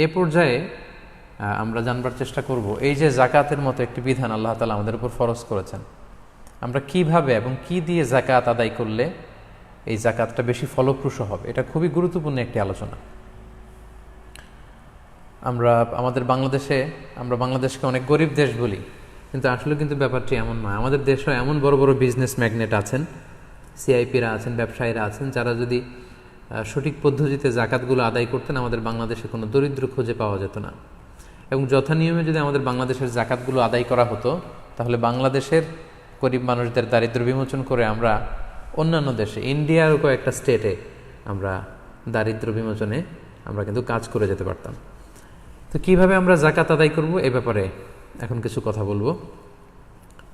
এ পর্যায়ে আমরা জানবার চেষ্টা করব এই যে জাকাতের মতো একটি বিধান আল্লাহ তাআলা আমাদের উপর ফরজ করেছেন, আমরা কিভাবে এবং কি দিয়ে জাকাত আদায় করলে এই জাকাতটা বেশি ফলপ্রসূ হবে। এটা খুবই গুরুত্বপূর্ণ একটি আলোচনা। আমরা বাংলাদেশকে অনেক গরিব দেশ বলি, কিন্তু আসলে কিন্তু ব্যাপারটি এমন নয়। আমাদের দেশেও এমন বড় বড় বিজনেস ম্যাগনেট আছেন, সিআইপিরা আছেন, ব্যবসায়ীরা আছেন, যারা যদি সঠিক পদ্ধতিতে জাকাতগুলো আদায় করতেন আমাদের বাংলাদেশে কোনো দরিদ্র খুঁজে পাওয়া যেত না। এবং যথানিয়মে যদি আমাদের বাংলাদেশের জাকাতগুলো আদায় করা হতো, তাহলে বাংলাদেশের গরিব মানুষদের দারিদ্র্য বিমোচন করে আমরা অন্যান্য দেশে, ইন্ডিয়ার কয়েকটা স্টেটে আমরা দারিদ্র্য বিমোচনে আমরা কিন্তু কাজ করে যেতে পারতাম। তো কিভাবে আমরা জাকাত আদায় করব এ ব্যাপারে এখন কিছু কথা বলবো।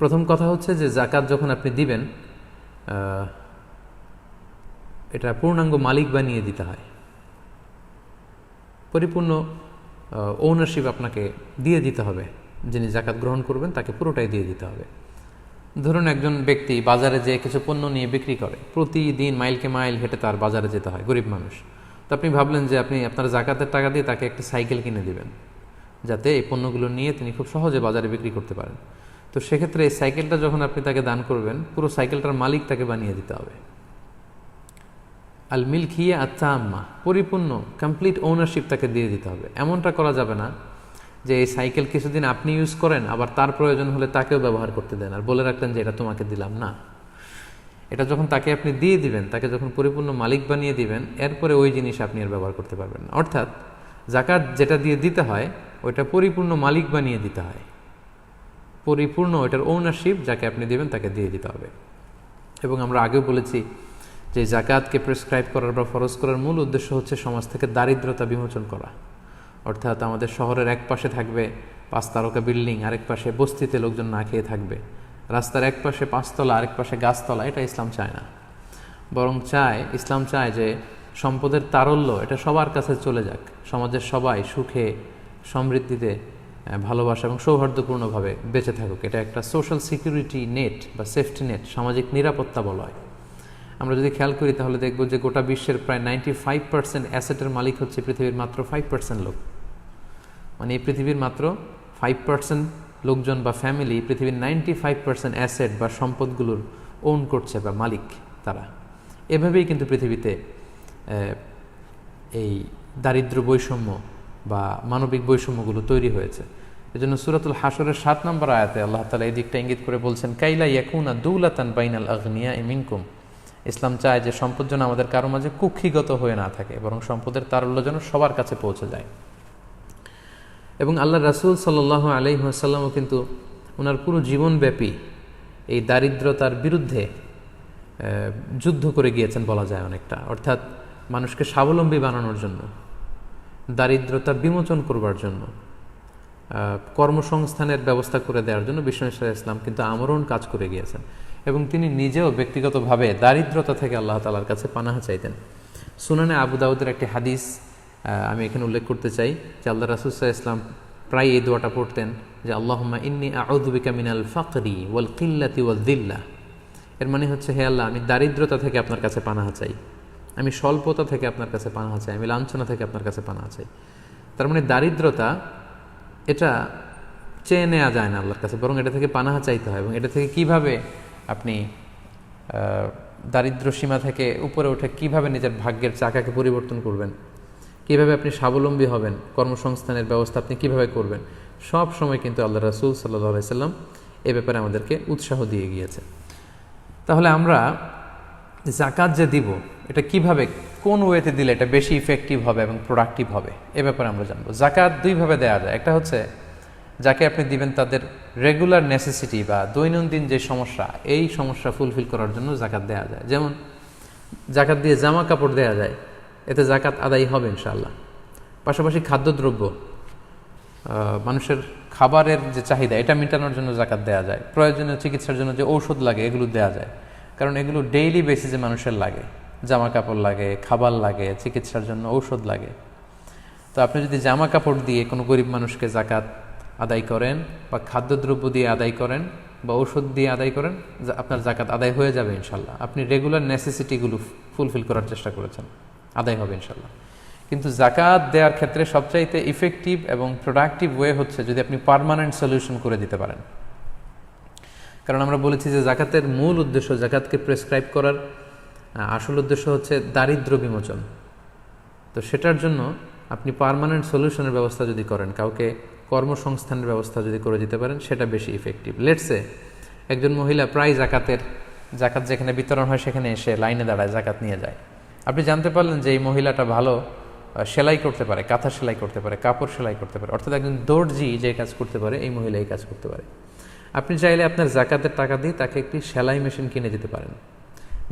প্রথম কথা হচ্ছে যে জাকাত যখন আপনি দিবেন, এটা পূর্ণাঙ্গ মালিক বানিয়ে দিতে হয়। পরিপূর্ণ ওনারশিপ আপনাকে দিয়ে দিতে হবে। যিনি জাকাত গ্রহণ করবেন তাকে পুরোটাই দিয়ে দিতে হবে। ধরুন একজন ব্যক্তি বাজারে যেয়ে কিছু পণ্য নিয়ে বিক্রি করে, প্রতিদিন মাইলকে মাইল হেঁটে তার বাজারে যেতে হয়, গরিব মানুষ। তো আপনি ভাবলেন যে আপনি আপনার জাকাতের টাকা দিয়ে তাকে একটা সাইকেল কিনে দিবেন, যাতে এই পণ্যগুলো নিয়ে তিনি খুব সহজে বাজারে বিক্রি করতে পারেন। তো সেক্ষেত্রে এই সাইকেলটা যখন আপনি তাকে দান করবেন, পুরো সাইকেলটার মালিক তাকে বানিয়ে দিতে হবে। আল মিলকিয়া আত্তাম্মা, পরিপূর্ণ কমপ্লিট ওনারশিপ তাকে দিয়ে দিতে হবে। এমনটা করা যাবে না যে এই সাইকেল কিছুদিন আপনি ইউজ করেন, আবার তার প্রয়োজন হলে তাকেও ব্যবহার করতে দেন আর বলে রাখলেন যে এটা তোমাকে দিলাম না। এটা যখন তাকে আপনি দিয়ে দিবেন, তাকে যখন পরিপূর্ণ মালিক বানিয়ে দিবেন, এরপরে ওই জিনিস আপনি আর ব্যবহার করতে পারবেন না। অর্থাৎ জাকাত যেটা দিয়ে দিতে হয় ওইটা পরিপূর্ণ মালিক বানিয়ে দিতে হয়। পরিপূর্ণ ওইটার ওনারশিপ যাকে আপনি দিবেন তাকে দিয়ে দিতে হবে। এবং আমরা আগেও বলেছি যে জাকাতকে প্রেসক্রাইব করার বা ফরজ করার মূল উদ্দেশ্য হচ্ছে সমাজ থেকে দারিদ্রতা বিমোচন করা। অর্থাৎ আমাদের শহরের এক পাশে থাকবে 5 তারকা বিল্ডিং, আরেক পাশে বস্তিতে লোকজন না খেয়ে থাকবে, রাস্তার এক পাশে 5 তলা আরেক পাশে গাছতলা। এটা ইসলাম চায় না। বরং ইসলাম চায় যে সম্পদের তারল্য এটা সবার কাছে চলে যাক, সমাজের সবাই সুখে সমৃদ্ধিতে ভালোবাসা এবং সৌহার্দ্যপূর্ণভাবে বেঁচে থাকুক। এটা একটা সোশ্যাল সিকিউরিটি নেট বা সেফটি নেট, সামাজিক নিরাপত্তা বলা হয়। আমরা যদি খেয়াল করি তাহলে দেখব যে গোটা বিশ্বের প্রায় 95% অ্যাসেটের মালিক হচ্ছে পৃথিবীর মাত্র 5% লোক। মানে এই পৃথিবীর মাত্র 5% লোকজন বা ফ্যামিলি পৃথিবীর 95% অ্যাসেট বা সম্পদগুলোর ওন করছে বা মালিক তারা। এভাবেই কিন্তু পৃথিবীতে এই দারিদ্র্য বৈষম্য বা মানবিক বৈষম্যগুলো তৈরি হয়েছে। এজন্য সূরাতুল হাশরের 7 নম্বর আয়াতে আল্লাহ তাআলা এই দিকটা ইঙ্গিত করে বলছেন, কাইলা ইয়াকুনা দুলাতান বাইনাল আগনিয়া মিনকুম। ইসলাম চায় যে সম্পদ যেন আমাদের কারো মাঝে কুক্ষিগত হয়ে না থাকে, বরং সম্পদের তারল্য যেন সবার কাছে পৌঁছে যায়। এবং আল্লাহ রাসূল সাল্লাল্লাহু আলাইহি ওয়াসাল্লামও কিন্তু ওনার পুরো জীবনব্যাপী এই দারিদ্রতার বিরুদ্ধে যুদ্ধ করে গিয়েছেন বলা যায় অনেকটা। অর্থাৎ মানুষকে স্বাবলম্বী বানানোর জন্য, দারিদ্রতা বিমোচন করবার জন্য, কর্মসংস্থানের ব্যবস্থা করে দেওয়ার জন্য বিষ্ণু ইসলাম কিন্তু আমরণ কাজ করে গিয়েছেন। এবং তিনি নিজেও ব্যক্তিগতভাবে দারিদ্রতা থেকে আল্লাহ তাআলার কাছে পানাহা চাইতেন। সুনানে আবু দাউদের একটি হাদিস আমি এখানে উল্লেখ করতে চাই যে আল্লাহ রাসূল সাল্লাল্লাহু আলাইহি ওয়াসাল্লাম প্রায় এই দোয়াটা পড়তেন যে আল্লাহুম্মা ইন্নী আউযু বিকা মিনাল ফাকরি ওয়াল কিল্লাতি ওয়াল যিল্লা। এর মানে হচ্ছে, হে আল্লাহ, আমি দারিদ্রতা থেকে আপনার কাছে পানাহা চাই, আমি স্বল্পতা থেকে আপনার কাছে পানাহা চাই, আমি লাঞ্ছনা থেকে আপনার কাছে পানাহা চাই। তার মানে দারিদ্রতা এটা চেয়ে নেওয়া যায় না আল্লাহর কাছে, বরং এটা থেকে পানাহা চাইতে হয়। এবং এটা থেকে কিভাবে আপনি দারিদ্র সীমা থেকে উপরে উঠে কিভাবে নিজের ভাগ্যের চাকাকে পরিবর্তন করবেন, কিভাবে আপনি স্বাবলম্বী হবেন, কর্মসংস্থানের ব্যবস্থা আপনি কিভাবে করবেন, সব সময় কিন্তু আল্লাহ রাসূল সাল্লাল্লাহু আলাইহি সাল্লাম এ ব্যাপারে আমাদেরকে উৎসাহ দিয়ে গিয়েছে। তাহলে আমরা জাকাত যে দিব এটা কিভাবে, কোন ওয়েতে দিলে এটা বেশি ইফেক্টিভ হবে এবং প্রোডাক্টিভ হবে এ ব্যাপারে আমরা জানবো। জাকাত দুইভাবে দেওয়া যায়। একটা হচ্ছে যাকে আপনি দিবেন তাদের রেগুলার নেসেসিটি বা দৈনন্দিন যে সমস্যা, এই সমস্যা ফুলফিল করার জন্য জাকাত দেওয়া যায়। যেমন জাকাত দিয়ে জামা কাপড় দেওয়া যায়, এতে জাকাত আদায় হবে ইনশাআল্লাহ। পাশাপাশি খাদ্যদ্রব্য, মানুষের খাবারের যে চাহিদা এটা মেটানোর জন্য জাকাত দেওয়া যায়। প্রয়োজনীয় চিকিৎসার জন্য যে ঔষধ লাগে এগুলো দেওয়া যায়, কারণ এগুলো ডেইলি বেসিসে মানুষের লাগে। জামা কাপড় লাগে, খাবার লাগে, চিকিৎসার জন্য ঔষধ লাগে। তো আপনি যদি জামা কাপড় দিয়ে কোনো গরিব মানুষকে জাকাত আদায় করেন বা খাদ্যদ্রব্য দিয়ে আদায় করেন বা ঔষধ দিয়ে আদায় করেন, আপনার জাকাত আদায় হয়ে যাবে ইনশাল্লাহ। আপনি রেগুলার নেসেসিটিগুলো ফুলফিল করার চেষ্টা করেছেন, আদায় হবে ইনশাল্লাহ। কিন্তু জাকাত দেওয়ার ক্ষেত্রে সবচাইতে ইফেক্টিভ এবং প্রোডাক্টিভ ওয়ে হচ্ছে যদি আপনি পার্মানেন্ট সলিউশন করে দিতে পারেন। কারণ আমরা বলেছি যে জাকাতের মূল উদ্দেশ্য, জাকাতকে প্রেসক্রাইব করার আসল উদ্দেশ্য হচ্ছে দারিদ্র্য বিমোচন। তো সেটার জন্য আপনি পার্মানেন্ট সলিউশনের ব্যবস্থা যদি করেন, কাউকে কর্মসংস্থানের ব্যবস্থা যদি করে দিতে পারেন, সেটা বেশি ইফেক্টিভ। লেটসে একজন মহিলা প্রায় জাকাত যেখানে বিতরণ হয় সেখানে এসে লাইনে দাঁড়ায়, জাকাত নিয়ে যায়। আপনি জানতে পারলেন যে এই মহিলাটা ভালো সেলাই করতে পারে, কাঁথা সেলাই করতে পারে, কাপড় সেলাই করতে পারে, অর্থাৎ একজন দর্জি যে কাজ করতে পারে এই মহিলা এই কাজ করতে পারে। আপনি চাইলে আপনার জাকাতের টাকা দিয়ে তাকে একটি সেলাই মেশিন কিনে দিতে পারেন,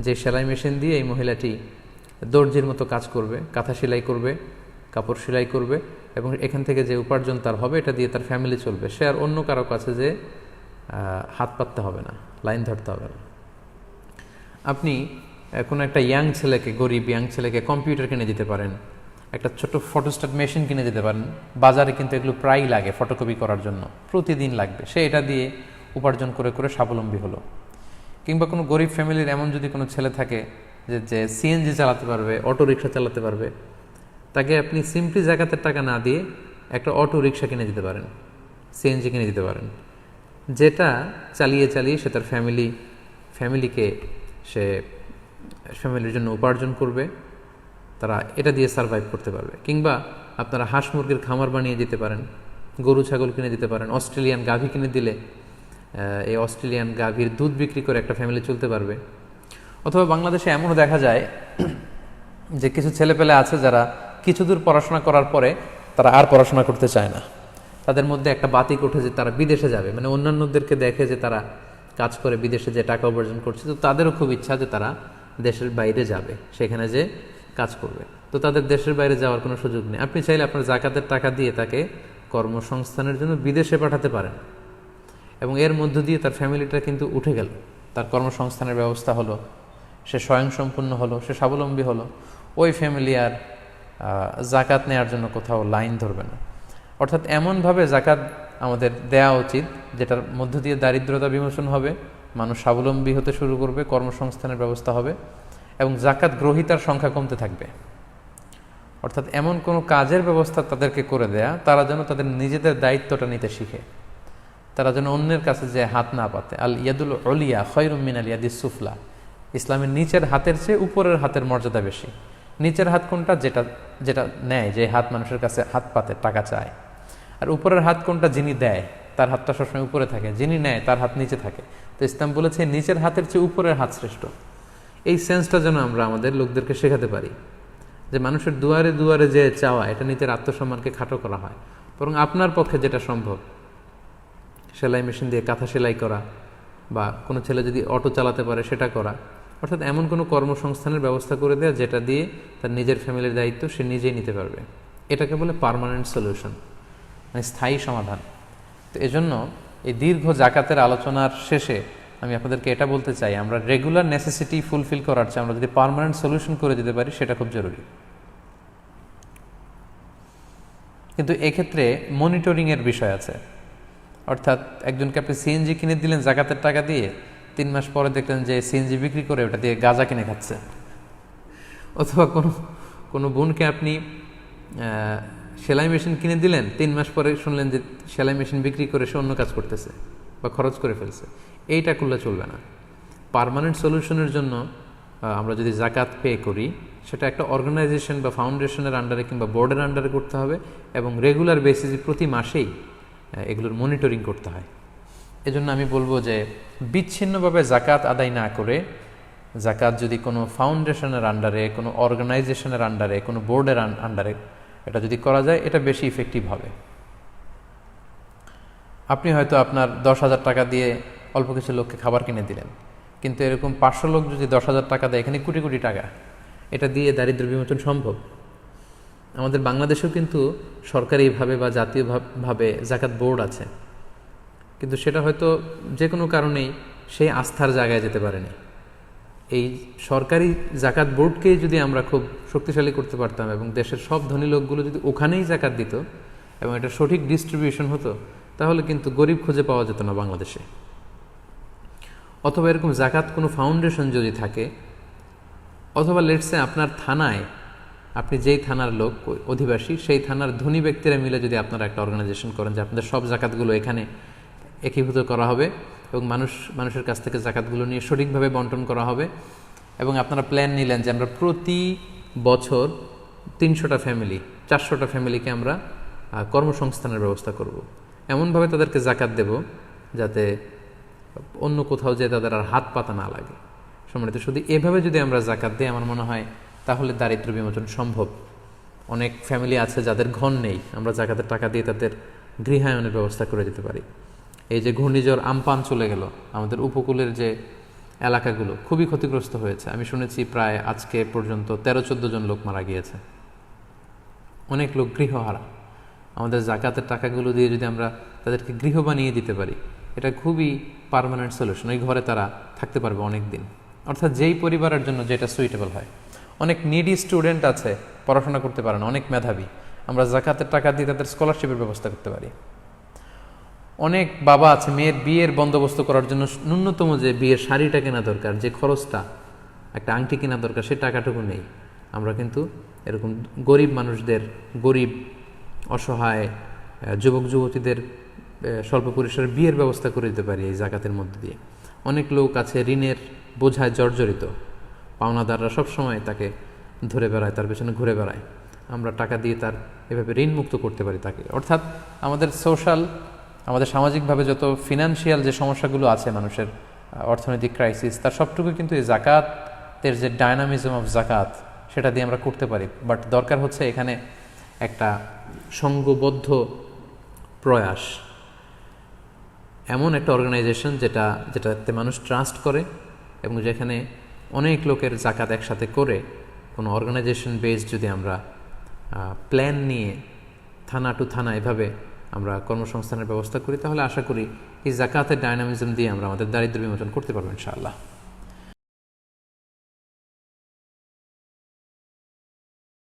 যে সেলাই মেশিন দিয়ে এই মহিলাটি দর্জির মতো কাজ করবে, কাঁথা সেলাই করবে, কাপড় সেলাই করবে, এবং এখান থেকে যে উপার্জন তার হবে এটা দিয়ে তার ফ্যামিলি চলবে। সে আর অন্য কারো কাছে যে হাত পাততে হবে না, লাইন ধরতে হবে না। আপনি কোনো একটা গরিব ইয়াং ছেলেকে কম্পিউটার কিনে দিতে পারেন, একটা ছোট ফটোস্ট্যাট মেশিন কিনে দিতে পারেন। বাজারে কিন্তু এগুলো প্রায়ই লাগে, ফটোকপি করার জন্য প্রতিদিন লাগবে। সে এটা দিয়ে উপার্জন করে করে স্বাবলম্বী হলো। কিংবা কোনো গরিব ফ্যামিলির এমন যদি কোনো ছেলে থাকে যে সিএনজি চালাতে পারবে, অটো রিক্সা চালাতে পারবে, তাকে আপনি সিম্পলি জাকাতের টাকা না দিয়ে একটা অটো রিক্সা কিনে দিতে পারেন, সিএনজি কিনে দিতে পারেন, যেটা চালিয়ে সে তার ফ্যামিলিকে সে ফ্যামিলির জন্য উপার্জন করবে, তারা এটা দিয়ে সারভাইভ করতে পারবে। কিংবা আপনারা হাঁস মুরগির খামার বানিয়ে দিতে পারেন, গরু ছাগল কিনে দিতে পারেন, অস্ট্রেলিয়ান গাভী কিনে দিলে এই অস্ট্রেলিয়ান গাভীর দুধ বিক্রি করে একটা ফ্যামিলি চলতে পারবে। অথবা বাংলাদেশে এমনও দেখা যায় যে কিছু ছেলেপেলে আছে যারা কিছু দূর পড়াশোনা করার পরে তারা আর পড়াশোনা করতে চায় না। তাদের মধ্যে একটা বাতিক ওঠে যে তারা বিদেশে যাবে, মানে অন্যান্যদেরকে দেখে যে তারা কাজ করে বিদেশে যে টাকা উপার্জন করছে, তো তাদেরও খুব ইচ্ছা যে তারা দেশের বাইরে যাবে, সেখানে যে কাজ করবে। তো তাদের দেশের বাইরে যাওয়ার কোনো সুযোগ নেই। আপনি চাইলে আপনার জাকাতের টাকা দিয়ে তাকে কর্মসংস্থানের জন্য বিদেশে পাঠাতে পারেন, এবং এর মধ্য দিয়ে তার ফ্যামিলিটা কিন্তু উঠে গেল, তার কর্মসংস্থানের ব্যবস্থা হলো, সে স্বয়ংসম্পূর্ণ হলো, সে স্বাবলম্বী হলো। ওই ফ্যামিলি আর জাকাত নেওয়ার জন্য কোথাও লাইন ধরবে না। অর্থাৎ এমনভাবে জাকাত আমাদের দেওয়া উচিত যেটার মধ্য দিয়ে দারিদ্রতা বিমোচন হবে, মানুষ স্বাবলম্বী হতে শুরু করবে, কর্মসংস্থানের ব্যবস্থা হবে, এবং জাকাত গ্রহীতার সংখ্যা কমতে থাকবে। অর্থাৎ এমন কোনো কাজের ব্যবস্থা তাদেরকে করে দেয়া, তারা যেন তাদের নিজেদের দায়িত্বটা নিতে শিখে, তারা যেন অন্যের কাছে যে হাত না পাতে। আল ইয়াদুল উলিয়া খায়রুম মিনাল ইয়াদিস সুফলা। ইসলামের নিচের হাতের চেয়ে উপরের হাতের মর্যাদা বেশি। নিচের হাত কোনটা? যেটা নেয়, যে হাত মানুষের কাছে হাত পাতে, টাকা চায়। আর উপরের হাত কোনটা? যিনি দেয়, তার হাতটা সবসময় উপরে থাকে, যিনি নেয় তার হাত নিচে থাকে। তো ইসলাম বলেছে নিচের হাতের চেয়ে উপরের হাত শ্রেষ্ঠ। এই সেন্সটা যেন আমরা আমাদের লোকদেরকে শেখাতে পারি, যে মানুষের দুয়ারে দুয়ারে যে চাওয়া, এটা নিজের আত্মসম্মানকে খাটো করা হয়। বরং আপনার পক্ষে যেটা সম্ভব, সেলাই মেশিন দিয়ে কাঁথা সেলাই করা, বা কোনো ছেলে যদি অটো চালাতে পারে সেটা করা, অর্থাৎ এমন কোনো কর্মসংস্থানের ব্যবস্থা করে দেওয়া যেটা দিয়ে তার নিজের ফ্যামিলির দায়িত্ব সে নিজেই নিতে পারবে। এটাকে বলে পার্মানেন্ট সলিউশন, মানে স্থায়ী সমাধান। তো এজন্য এই দীর্ঘ জাকাতের আলোচনার শেষে আমি আপনাদেরকে এটা বলতে চাই, আমরা রেগুলার নেসেসিটি ফুলফিল করার চেয়ে আমরা যদি পার্মানেন্ট সলিউশন করে দিতে পারি সেটা খুব জরুরি। কিন্তু এক্ষেত্রে মনিটরিংয়ের বিষয় আছে। অর্থাৎ একজনকে আপনি সিএনজি কিনে দিলেন জাকাতের টাকা দিয়ে, 3 মাস পরে দেখলেন যে সিএনজি বিক্রি করে ওটা দিয়ে গাঁজা কিনে খাচ্ছে। অথবা কোনো বোনকে আপনি সেলাই মেশিন কিনে দিলেন, 3 মাস পরে শুনলেন যে সেলাই মেশিন বিক্রি করে সে অন্য কাজ করতেছে বা খরচ করে ফেলছে। এইটা করলে চলবে না। পার্মানেন্ট সলিউশনের জন্য আমরা যদি জাকাত পে করি, সেটা একটা অর্গানাইজেশন বা ফাউন্ডেশনের আন্ডারে কিংবা বোর্ডের আন্ডারে করতে হবে, এবং রেগুলার বেসিসে প্রতি মাসেই এগুলোর মনিটরিং করতে হয়। এজন্য আমি বলবো যে বিচ্ছিন্নভাবে জাকাত আদায় না করে, জাকাত যদি কোনো ফাউন্ডেশনের আন্ডারে, কোনো অর্গানাইজেশনের আন্ডারে, কোনো বোর্ডের আন্ডারে এটা যদি করা যায়, এটা বেশি ইফেক্টিভ হবে। আপনি হয়তো আপনার 10,000 টাকা দিয়ে অল্প কিছু লোককে খাবার কিনে দিলেন, কিন্তু এরকম 500 লোক যদি 10,000 টাকা দেয়, এখানে কোটি কোটি টাকা, এটা দিয়ে দারিদ্র্য বিমোচন সম্ভব। আমাদের বাংলাদেশেও কিন্তু সরকারিভাবে বা জাতীয়ভাবে জাকাত বোর্ড আছে, কিন্তু সেটা হয়তো যে কোনো কারণেই সেই আস্থার জায়গায় যেতে পারেনি। এই সরকারি জাকাত বোর্ডকেই যদি আমরা খুব শক্তিশালী করতে পারতাম, এবং দেশের সব ধনী লোকগুলো যদি ওখানেই জাকাত দিত এবং এটা সঠিক ডিস্ট্রিবিউশন হতো, তাহলে কিন্তু গরিব খুঁজে পাওয়া যেত না বাংলাদেশে। অথবা এরকম জাকাত কোনো ফাউন্ডেশন যদি থাকে, অথবা লেটসে আপনার থানায় আপনি যেই থানার লোক অধিবাসী, সেই থানার ধনী ব্যক্তিরা মিলে যদি আপনারা একটা অর্গানাইজেশন করেন যে আপনাদের সব জাকাতগুলো এখানে একীভূত করা হবে এবং মানুষের কাছ থেকে জাকাতগুলো নিয়ে সঠিকভাবে বন্টন করা হবে, এবং আপনারা প্ল্যান নিলেন যে আমরা প্রতি বছর 300টা ফ্যামিলি 400টা ফ্যামিলিকে আমরা কর্মসংস্থানের ব্যবস্থা করব। এমনভাবে তাদেরকে জাকাত দেব যাতে অন্য কোথাও যে তাদের আর হাত পাতা না লাগে। সম্মানিত শুধু এভাবে যদি আমরা জাকাত দিই, আমার মনে হয় তাহলে দারিদ্র বিমোচন সম্ভব। অনেক ফ্যামিলি আছে যাদের ঘর নেই, আমরা জাকাতের টাকা দিয়ে তাদের গৃহায়নের ব্যবস্থা করে দিতে পারি। এই যে ঘূর্ণিঝড় আমপান চলে গেল, আমাদের উপকূলের যে এলাকাগুলো খুবই ক্ষতিগ্রস্ত হয়েছে। আমি শুনেছি প্রায় আজকে পর্যন্ত 13-14 জন লোক মারা গিয়েছে, অনেক লোক গৃহহারা। আমাদের জাকাতের টাকাগুলো দিয়ে যদি আমরা তাদেরকে গৃহ বানিয়ে দিতে পারি, এটা খুবই পার্মানেন্ট সলিউশন। ওই ঘরে তারা থাকতে পারবে অনেক দিন, অর্থাৎ যেই পরিবারের জন্য যেটা সুইটেবল হয়। অনেক নিডি স্টুডেন্ট আছে, পড়াশোনা করতে পারে না, অনেক মেধাবী, আমরা জাকাতের টাকা দিয়ে তাদের স্কলারশিপের ব্যবস্থা করতে পারি। অনেক বাবা আছে, মেয়ের বিয়ের বন্দোবস্ত করার জন্য ন্যূনতম যে বিয়ের শাড়িটা কেনা দরকার, যে খরচটা, একটা আংটি কেনা দরকার, সেই টাকাটুকু নেই। আমরা কিন্তু এরকম গরিব মানুষদের, গরিব অসহায় যুবক যুবতীদের স্বল্প পরিসরে বিয়ের ব্যবস্থা করে দিতে পারি এই জাকাতের মধ্যে দিয়ে। অনেক লোক আছে ঋণের বোঝায় জর্জরিত, পাওনাদাররা সবসময় তাকে ধরে বেড়ায়, তার পেছনে ঘুরে বেড়ায়। আমরা টাকা দিয়ে তার এভাবে ঋণ মুক্ত করতে পারি তাকে। অর্থাৎ আমাদের সামাজিকভাবে যত ফিনান্সিয়াল যে সমস্যাগুলো আছে মানুষের, অর্থনৈতিক ক্রাইসিস, তার সবটুকু কিন্তু এই জাকাতের যে ডায়নামিজম অফ জাকাত, সেটা দিয়ে আমরা করতে পারি। বাট দরকার হচ্ছে এখানে একটা সংঘবদ্ধ প্রয়াস, এমন একটা অর্গানাইজেশন যেটাতে মানুষ ট্রাস্ট করে এবং যেখানে অনেক লোকের জাকাত একসাথে করে কোনো অর্গানাইজেশন বেস যদি আমরা প্ল্যান নিয়ে থানা টু থানা এভাবে আমরা কর্মসংস্থানের ব্যবস্থা করি, তাহলে আশা করি এই জাকাতের ডায়নামিজম দিয়ে আমরা আমাদের দারিদ্র বিমোচন করতে পারবো ইনশাআল্লাহ।